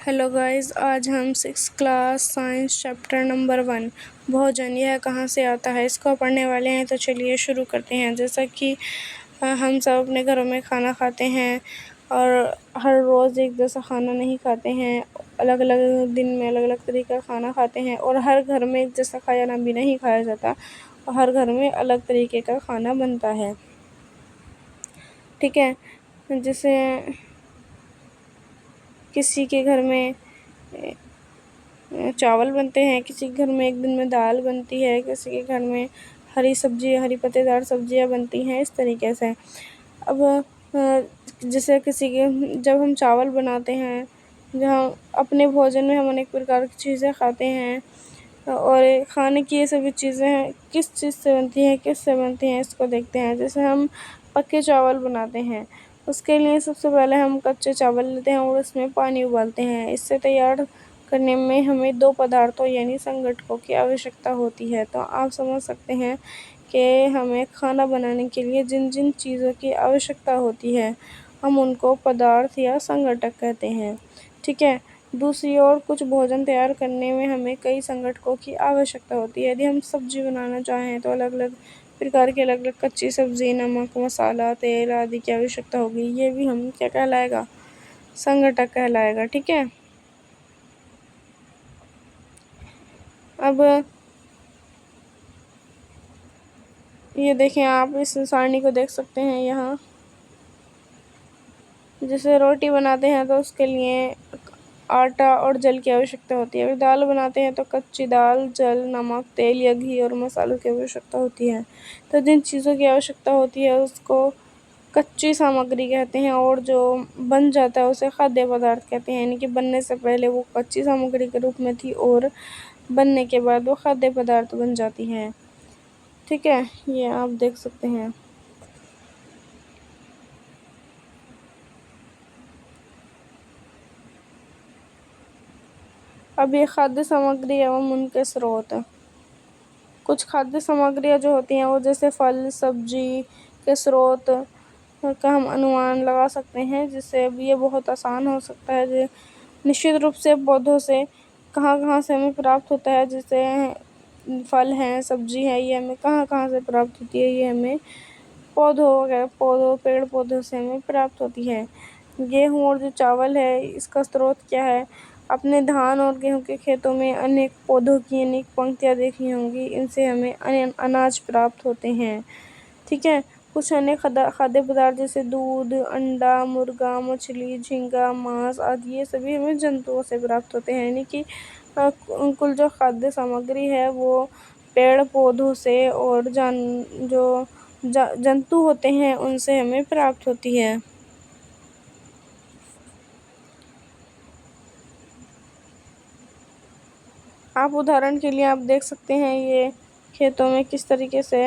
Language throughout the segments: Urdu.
ہیلو گائز، آج ہم 6 کلاس سائنس چیپٹر نمبر 1 بھوجن یہ کہاں سے آتا ہے اس کو پڑھنے والے ہیں۔ تو چلیے شروع کرتے ہیں۔ جیسا کہ ہم سب اپنے گھروں میں کھانا کھاتے ہیں اور ہر روز ایک جیسا کھانا نہیں کھاتے ہیں، الگ الگ دن میں الگ الگ طریقے کا کھانا کھاتے ہیں، اور ہر گھر میں ایک جیسا کھانا بھی نہیں کھایا جاتا، اور ہر گھر میں الگ طریقے کا کھانا بنتا ہے، ٹھیک ہے۔ جیسے کسی کے گھر میں چاول بنتے ہیں، کسی کے گھر میں ایک دن میں دال بنتی ہے، کسی کے گھر میں ہری سبزی، ہری پتے دار سبزیاں بنتی ہیں، اس طریقے سے۔ اب جیسے جب ہم چاول بناتے ہیں، جہاں اپنے بھوجن میں ہم انیک پرکار کی چیزیں کھاتے ہیں، اور کھانے کی یہ سبھی چیزیں ہیں کس چیز سے بنتی ہیں، کس سے بنتی ہیں، اس کو دیکھتے ہیں۔ جیسے ہم پکے چاول بناتے ہیں، اس کے لیے سب سے پہلے ہم کچے چاول لیتے ہیں اور اس میں پانی ابالتے ہیں۔ اس سے تیار کرنے میں ہمیں 2 پدارتھوں یعنی سنگھٹکوں کی آوشکتا ہوتی ہے۔ تو آپ سمجھ سکتے ہیں کہ ہمیں کھانا بنانے کے لیے جن جن چیزوں کی آوشکتا ہوتی ہے، ہم ان کو پدارتھ یا سنگھٹک کہتے ہیں، ٹھیک ہے۔ دوسری اور کچھ بھوجن تیار کرنے میں ہمیں کئی سنگھٹکوں کی آوشکتا ہوتی ہے۔ یدی ہم سبزی بنانا چاہیں تو الگ الگ پرکار کی الگ الگ کچی سبزی، نمک، مسالہ، تیل آدی کی آوشکتا ہوگی۔ یہ بھی ہم کیا کہلائے گا؟ سنگھٹک کہلائے گا، ٹھیک ہے۔ اب یہ دیکھیں، آپ اس سارنی کو دیکھ سکتے ہیں یہاں۔ جیسے روٹی بناتے ہیں تو اس کے لیے آٹا اور جل کی آوشکتا ہوتی ہے۔ اگر دال بناتے ہیں تو کچی دال، جل، نمک، تیل یا گھی اور مسالوں کی آوشکتا ہوتی ہے۔ تو جن چیزوں کی آوشکتا ہوتی ہے اس کو کچی سامگری کہتے ہیں، اور جو بن جاتا ہے اسے کھادیہ پدارتھ کہتے ہیں، یعنی کہ بننے سے پہلے وہ کچی سامگری کے روپ میں تھی اور بننے کے بعد وہ کھادیہ پدارتھ بن جاتی ہیں، ٹھیک ہے۔ یہ آپ دیکھ سکتے ہیں۔ اب یہ کھادیہ سامگری ایوم ان کے سروت۔ کچھ کھادیہ سامگریاں جو ہوتی ہیں وہ جیسے پھل، سبزی کے سروت کا ہم انومان لگا سکتے ہیں، جس سے اب یہ بہت آسان ہو سکتا ہے۔ نشچت روپ سے پودوں سے کہاں کہاں سے ہمیں پراپت ہوتا ہے، جیسے پھل ہیں، سبزی ہے، یہ ہمیں کہاں کہاں سے پراپت ہوتی ہے، یہ ہمیں پیڑ پودوں سے ہمیں پراپت ہوتی ہے۔ گیہوں اور جو چاول ہے اس کا سروت کیا ہے؟ اپنے دھان اور گیہوں کے کھیتوں میں انیک پودوں کی انیک پنکتیاں دیکھی ہوں گی، ان سے ہمیں اناج پراپت ہوتے ہیں، ٹھیک ہے۔ کچھ انیک کھادیہ پدارتھ جیسے دودھ، انڈا، مرغا، مچھلی، جھینگا، ماس آدی یہ سبھی ہمیں جنتوؤں سے پراپت ہوتے ہیں، یعنی کہ کل جو کھادیہ سامگری ہے وہ پیڑ پودوں سے اور جو جنتو ہوتے ہیں ان سے ہمیں پراپت ہوتی ہے۔ آپ ادھارن کے لیے آپ دیکھ سکتے ہیں یہ کھیتوں میں کس طریقے سے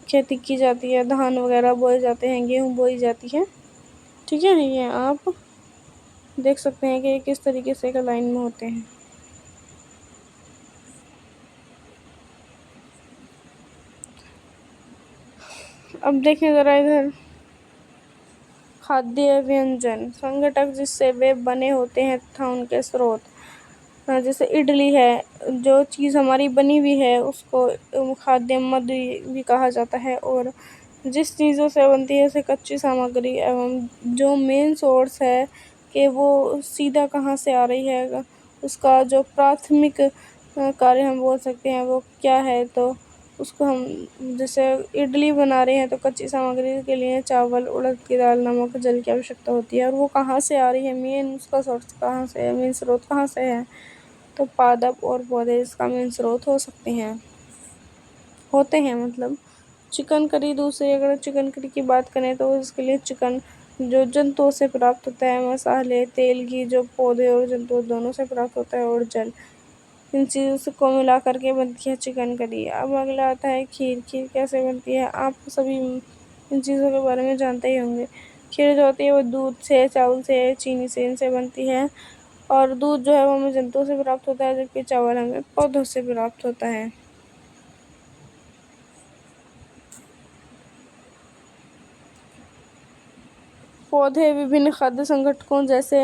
کھیتی کی جاتی ہے، دھان وغیرہ بوئے جاتے ہیں، گیہوں بوئی جاتی ہے، ٹھیک ہے۔ یہ آپ دیکھ سکتے ہیں کہ یہ کس طریقے سے ایک لائن میں ہوتے ہیں۔ اب دیکھیں ذرا ادھر، کھادیہ وینجن سنگھٹک جس سے وہ بنے ہوتے ہیں تھا ان کے سروت۔ جیسے اڈلی ہے، جو چیز ہماری بنی ہوئی ہے اس کو کھادیہ مد بھی کہا جاتا ہے، اور جس چیزوں سے بنتی ہے اسے کچی سامگری، ایوم جو مین سورس ہے کہ وہ سیدھا کہاں سے آ رہی ہے، اس کا جو پراتھمک کاریہ ہم بول سکتے ہیں وہ کیا ہے۔ تو اس کو ہم جیسے اڈلی بنا رہے ہیں تو کچی سامگری کے لیے چاول، اڑد کی دال، نمک، جل کی آوشکتا ہوتی ہے، اور وہ کہاں سے آ رہی ہے، مین اس کا سورس کہاں سے ہے، مین سروت کہاں سے ہے؟ تو پادپ اور پودے اس کا مین سروت ہوتے ہیں مطلب چکن کری۔ دوسری اگر چکن کری کی بات کریں تو اس کے لیے چکن جو جنتو سے پراپت ہوتا ہے، مسالے، تیل، گھی جو پودے اور جنتو دونوں سے پراپت ہوتا ہے، اور جل، ان چیزوں کو ملا کر کے بنتی ہے چکن کری۔ اب اگلا آتا ہے کھیر۔ کھیر کیسے بنتی ہے؟ آپ سبھی ان چیزوں کے بارے میں جانتے ہی ہوں گے۔ کھیر جو ہوتی ہے وہ دودھ سے، چاول سے، چینی سے، ان سے بنتی ہے، اور دودھ جو ہے وہ ہمیں جنتو سے پراپت ہوتا ہے، جبکہ چاول ہمیں پودوں سے پراپت ہوتا ہے۔ پودے وبھن کھادیہ سنگھٹکوں جیسے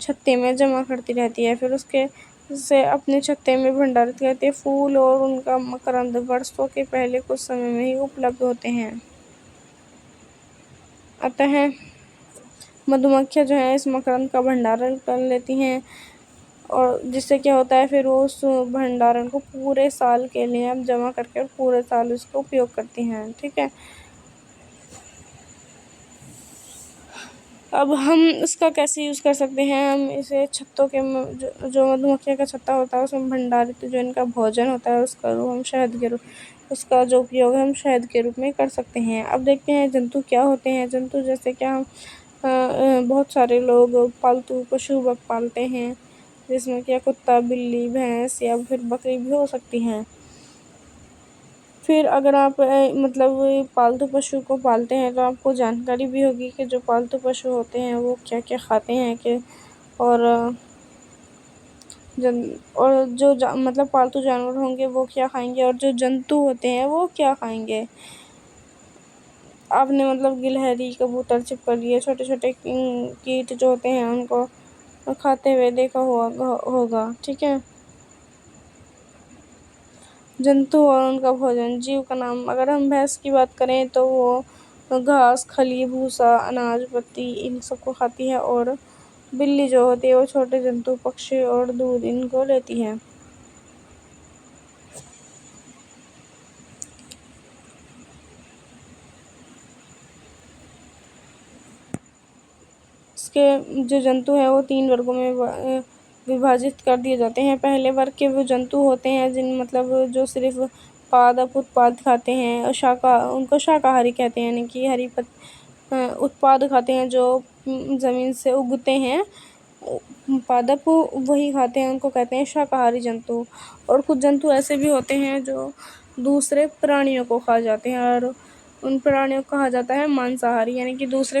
چھتے میں جمع کرتی رہتی ہے، پھر اس کے سے اپنے چھتے میں بھنڈارت کرتی ہے۔ پھول اور ان کا مکرند برسوں کے پہلے کچھ سمے میں ہی اپلبدھ ہوتے ہیں۔ اتح مدھمکھیاں جو ہیں اس مکرند کا بھنڈارن کر لیتی ہیں، اور جس سے کیا ہوتا ہے، پھر وہ اس بھنڈارن کو پورے سال کے لیے جمع کر کے پورے سال اس کو اپیوگ کرتی ہیں۔ ٹھیک ہے، اب ہم اس کا کیسے یوز کر سکتے ہیں؟ ہم اسے چھتوں کے جو مدھمکھیوں کا چھتا ہوتا ہے اس میں بھنڈارت جو ان کا بھوجن ہوتا ہے اس کا جو اپیوگ ہم شہد کے روپ میں کر سکتے ہیں۔ اب دیکھتے ہیں جنتو کیا ہوتے ہیں۔ جنتو جیسے کیا ہم بہت سارے لوگ پالتو پشو پالتے ہیں، جس میں کیا کتا، بلی، بھینس یا پھر بکری بھی ہو سکتی ہیں۔ پھر اگر آپ پالتو پشو کو پالتے ہیں تو آپ کو جانکاری بھی ہوگی کہ جو پالتو پشو ہوتے ہیں وہ کیا کیا کھاتے ہیں، اور جو پالتو جانور ہوں گے وہ کیا کھائیں گے، اور جو جنتو ہوتے ہیں وہ کیا کھائیں گے۔ آپ نے گلہری، کبوتر، چھپکلی، چھوٹے چھوٹے کیٹ جو ہوتے ہیں ان کو کھاتے ہوئے دیکھا ہوگا۔ ٹھیک ہے، جنتو اور ان کا بھوجن۔ جیو کا نام، اگر ہم بھینس کی بات کریں تو وہ گھاس، کھلی، بھوسا، اناج، پتی ان سب کو کھاتی ہے، اور بلی جو ہوتی ہے وہ چھوٹے جنتو، پکشی اور دودھ ان کو لیتی ہے۔ اس کے جو جنتو ہیں وہ 3 ورگوں میں وبھاجت کر دیے جاتے ہیں۔ پہلے ورگ کے وہ جنتو ہوتے ہیں جو صرف پادپ اتپاد کھاتے ہیں، ان کو شاکاہاری کہتے ہیں، یعنی کہ ہری اتپاد کھاتے ہیں جو زمین سے اگتے ہیں، پادپ وہی کھاتے ہیں، ان کو کہتے ہیں شاکاہاری جنتو۔ اور کچھ جنتو ایسے بھی ہوتے ہیں جو دوسرے پرانیوں کو کھا جاتے ہیں، اور ان پرانیوں کو کہا جاتا ہے مانساہاری، یعنی کہ دوسرے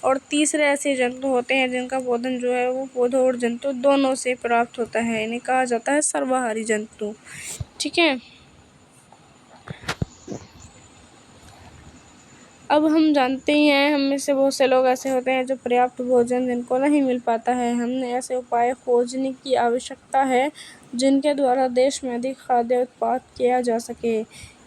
اور تیسرے ایسے جنتو ہوتے ہیں جن کا بھوجن جو ہے وہ پودوں اور جنتو دونوں سے پراپت ہوتا ہے، انہیں کہا جاتا ہے سرواہاری جنتو۔ ٹھیک ہے، اب ہم جانتے ہی ہیں ہم میں سے بہت سے لوگ ایسے ہوتے ہیں جو پریاپت بھوجن جن کو نہیں مل پاتا ہے۔ ہم نے ایسے اپائے کھوجنے کی آوشکتا ہے جن کے دوارا دیش میں ادھک کھادیہ اتپاد کیا جا سکے۔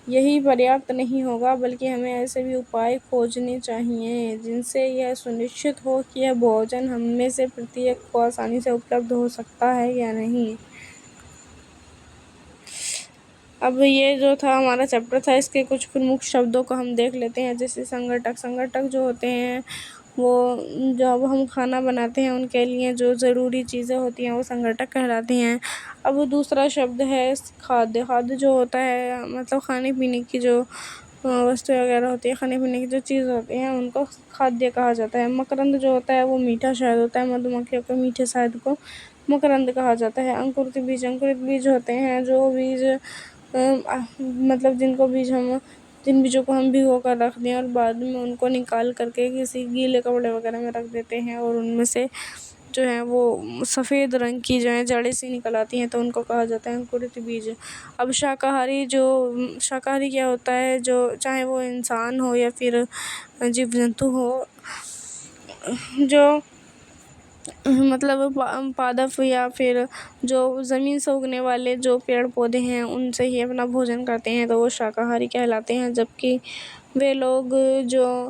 یہی پریاپت نہیں ہوگا بلکہ ہمیں ایسے بھی اپائے کھوجنے چاہئیں جن سے یہ سنشچت ہو کہ یہ بھوجن ہم میں سے پرتیک کو آسانی سے اپلبدھ ہو سکتا ہے یا نہیں۔ اب یہ جو تھا ہمارا چیپٹر تھا، اس کے کچھ پرمکھ شبدوں کو ہم دیکھ لیتے ہیں، جیسے سنگھٹک۔ سنگھٹک جو ہوتے ہیں وہ جب ہم کھانا بناتے ہیں ان کے لیے جو ضروری چیزیں ہوتی ہیں وہ سنگھٹک کہلاتی ہیں۔ اب دوسرا شبد ہے کھادیہ۔ کھادیہ جو ہوتا ہے کھانے پینے کی جو وستو وغیرہ ہوتی ہے، کھانے پینے کی جو چیز ہوتی ہیں ان کو کھادیہ کہا جاتا ہے۔ مکرند جو ہوتا ہے وہ میٹھا شہد ہوتا ہے، مدھمکھیوں کے میٹھے شہد کو مکرند کہا جاتا ہے۔ انکرت بیج۔ انکرت بیج ہوتے ہیں جو بیج جن بیجوں کو ہم بھگو کر رکھ دیں اور بعد میں ان کو نکال کر کے کسی گیلے کپڑے وغیرہ میں رکھ دیتے ہیں، اور ان میں سے جو ہے وہ سفید رنگ کی جو ہے جڑیں سی نکل آتی ہیں، تو ان کو کہا جاتا ہے انکرت بیج۔ اب شاکاہاری کیا ہوتا ہے، جو چاہے وہ انسان ہو یا پھر جیو جنتو ہو، جو پادپ یا پھر جو زمین سے اگنے والے جو پیڑ پودے ہیں ان سے ہی اپنا بھوجن کرتے ہیں تو وہ شاکاہاری کہلاتے ہیں، جبکہ وہ لوگ جو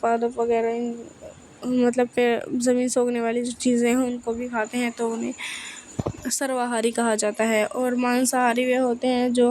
پادپ وغیرہ زمین سے اگنے والی جو چیزیں ہیں ان کو بھی کھاتے ہیں تو انہیں سرواہاری کہا جاتا ہے۔ اور مانساہاری وہ ہوتے ہیں جو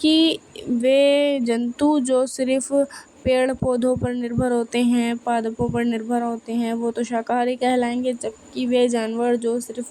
کہ وہ جنتو جو صرف پیڑ پودوں پر نربھر ہوتے ہیں، پادپوں پر نربھر ہوتے ہیں، وہ تو شاکاہاری کہلائیں گے، جبکہ وہ جانور جو صرف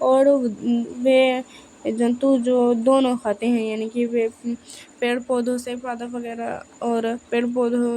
اور وہ جنتو جو دونوں کھاتے ہیں، یعنی کہ وہ پیڑ پودوں سے پادپ وغیرہ اور پیڑ پودوں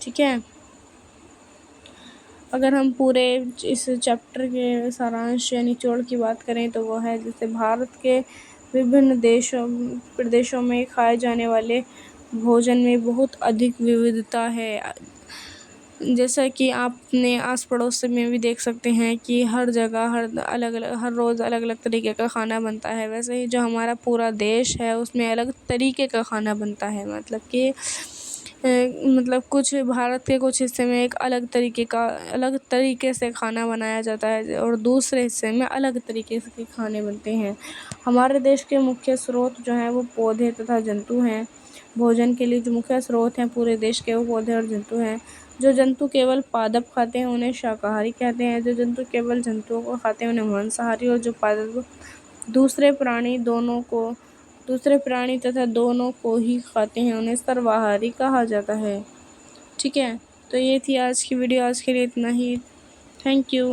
ٹھیک ہے، اگر ہم پورے اس چیپٹر کے سارانش یا نچوڑ کی بات کریں تو وہ ہے جیسے بھارت کے وبھن پردیشوں میں کھائے جانے والے بھوجن میں بہت ادھک وودھتا ہے۔ جیسا کہ آپ اپنے آس پڑوس میں بھی دیکھ سکتے ہیں کہ ہر جگہ ہر روز الگ الگ طریقے کا کھانا بنتا ہے، ویسے ہی جو ہمارا پورا دیش ہے اس میں الگ طریقے کا کھانا بنتا ہے، مطلب کچھ بھارت کے کچھ حصے میں ایک الگ طریقے سے کھانا بنایا جاتا ہے اور دوسرے حصے میں الگ طریقے سے کھانے بنتے ہیں۔ ہمارے دیش کے مکھیہ سروت جو ہیں وہ پودے تتھا جنتو ہیں۔ بھوجن کے لیے جو مکھیہ سروت ہیں پورے دیش کے، وہ پودے اور جنتو ہیں۔ جو جنتو کیول پادپ کھاتے ہیں انہیں شاکاہاری کہتے ہیں، جو جنتو کیول جنتوؤں کو کھاتے ہیں انہیں مانساہاری، اور جو پادپ دوسرے پرانی تتھا دونوں کو ہی کھاتے ہیں انہیں سرواہاری کہا جاتا ہے۔ ٹھیک ہے، تو یہ تھی آج کی ویڈیو، آج کے لیے اتنا ہی۔ Thank you.